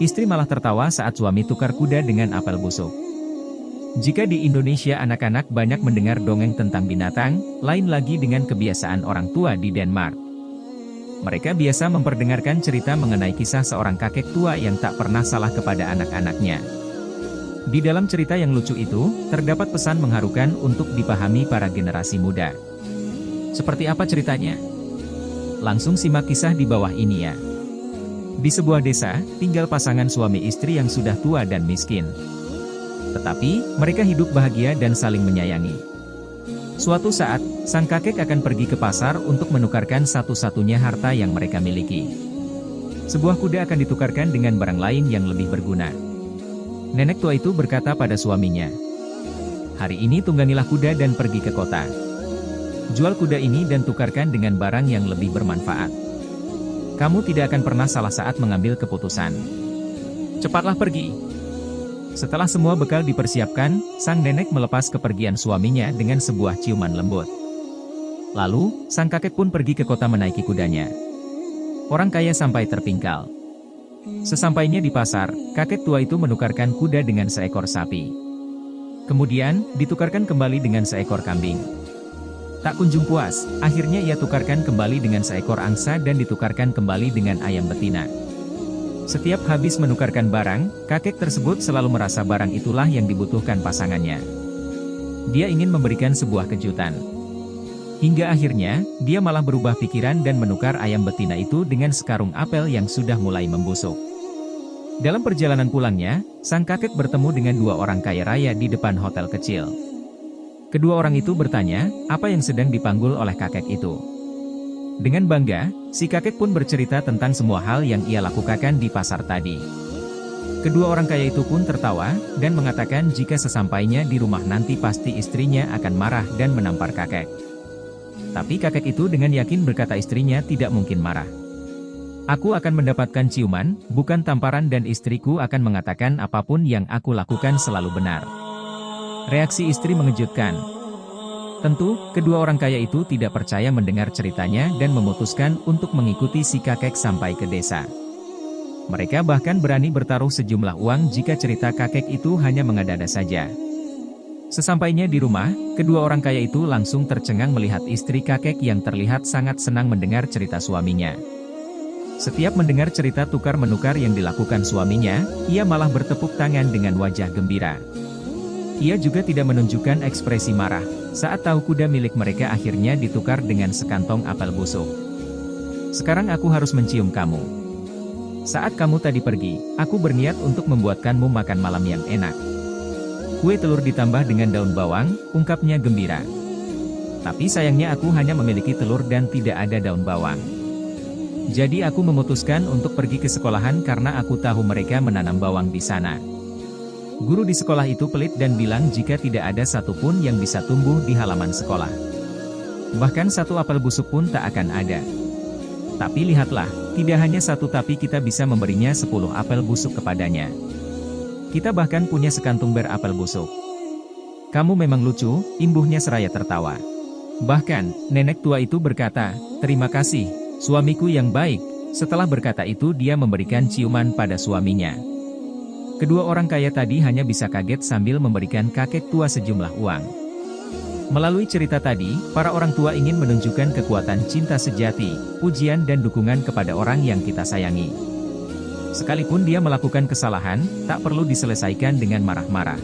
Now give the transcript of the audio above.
Istri malah tertawa saat suami tukar kuda dengan apel busuk. Jika di Indonesia anak-anak banyak mendengar dongeng tentang binatang, lain lagi dengan kebiasaan orang tua di Denmark. Mereka biasa memperdengarkan cerita mengenai kisah seorang kakek tua yang tak pernah salah kepada anak-anaknya. Di dalam cerita yang lucu itu, terdapat pesan mengharukan untuk dipahami para generasi muda. Seperti apa ceritanya? Langsung simak kisah di bawah ini ya. Di sebuah desa, tinggal pasangan suami istri yang sudah tua dan miskin. Tetapi, mereka hidup bahagia dan saling menyayangi. Suatu saat, sang kakek akan pergi ke pasar untuk menukarkan satu-satunya harta yang mereka miliki. Sebuah kuda akan ditukarkan dengan barang lain yang lebih berguna. Nenek tua itu berkata pada suaminya, "Hari ini tunggangilah kuda dan pergi ke kota. Jual kuda ini dan tukarkan dengan barang yang lebih bermanfaat. Kamu tidak akan pernah salah saat mengambil keputusan. Cepatlah pergi." Setelah semua bekal dipersiapkan, sang nenek melepas kepergian suaminya dengan sebuah ciuman lembut. Lalu, sang kakek pun pergi ke kota menaiki kudanya. Orang kaya sampai terpingkal. Sesampainya di pasar, kakek tua itu menukarkan kuda dengan seekor sapi. Kemudian, ditukarkan kembali dengan seekor kambing. Tak kunjung puas, akhirnya ia tukarkan kembali dengan seekor angsa dan ditukarkan kembali dengan ayam betina. Setiap habis menukarkan barang, kakek tersebut selalu merasa barang itulah yang dibutuhkan pasangannya. Dia ingin memberikan sebuah kejutan. Hingga akhirnya, dia malah berubah pikiran dan menukar ayam betina itu dengan sekarung apel yang sudah mulai membusuk. Dalam perjalanan pulangnya, sang kakek bertemu dengan dua orang kaya raya di depan hotel kecil. Kedua orang itu bertanya, apa yang sedang dipanggul oleh kakek itu. Dengan bangga, si kakek pun bercerita tentang semua hal yang ia lakukan di pasar tadi. Kedua orang kaya itu pun tertawa, dan mengatakan jika sesampainya di rumah nanti pasti istrinya akan marah dan menampar kakek. Tapi kakek itu dengan yakin berkata istrinya tidak mungkin marah. "Aku akan mendapatkan ciuman, bukan tamparan dan istriku akan mengatakan apapun yang aku lakukan selalu benar." Reaksi istri mengejutkan. Tentu, kedua orang kaya itu tidak percaya mendengar ceritanya dan memutuskan untuk mengikuti si kakek sampai ke desa. Mereka bahkan berani bertaruh sejumlah uang jika cerita kakek itu hanya mengada-ada saja. Sesampainya di rumah, kedua orang kaya itu langsung tercengang melihat istri kakek yang terlihat sangat senang mendengar cerita suaminya. Setiap mendengar cerita tukar-menukar yang dilakukan suaminya, ia malah bertepuk tangan dengan wajah gembira. Ia juga tidak menunjukkan ekspresi marah, saat tahu kuda milik mereka akhirnya ditukar dengan sekantong apel busuk. "Sekarang aku harus mencium kamu. Saat kamu tadi pergi, aku berniat untuk membuatkanmu makan malam yang enak. Kue telur ditambah dengan daun bawang," ungkapnya gembira. "Tapi sayangnya aku hanya memiliki telur dan tidak ada daun bawang. Jadi aku memutuskan untuk pergi ke sekolahan karena aku tahu mereka menanam bawang di sana. Guru di sekolah itu pelit dan bilang jika tidak ada satupun yang bisa tumbuh di halaman sekolah. Bahkan satu apel busuk pun tak akan ada. Tapi lihatlah, tidak hanya satu tapi kita bisa memberinya 10 apel busuk kepadanya. Kita bahkan punya sekantung ber apel busuk." "Kamu memang lucu," imbuhnya seraya tertawa. Bahkan, nenek tua itu berkata, "Terima kasih, suamiku yang baik." Setelah berkata itu dia memberikan ciuman pada suaminya. Kedua orang kaya tadi hanya bisa kaget sambil memberikan kakek tua sejumlah uang. Melalui cerita tadi, para orang tua ingin menunjukkan kekuatan cinta sejati, pujian dan dukungan kepada orang yang kita sayangi. Sekalipun dia melakukan kesalahan, tak perlu diselesaikan dengan marah-marah.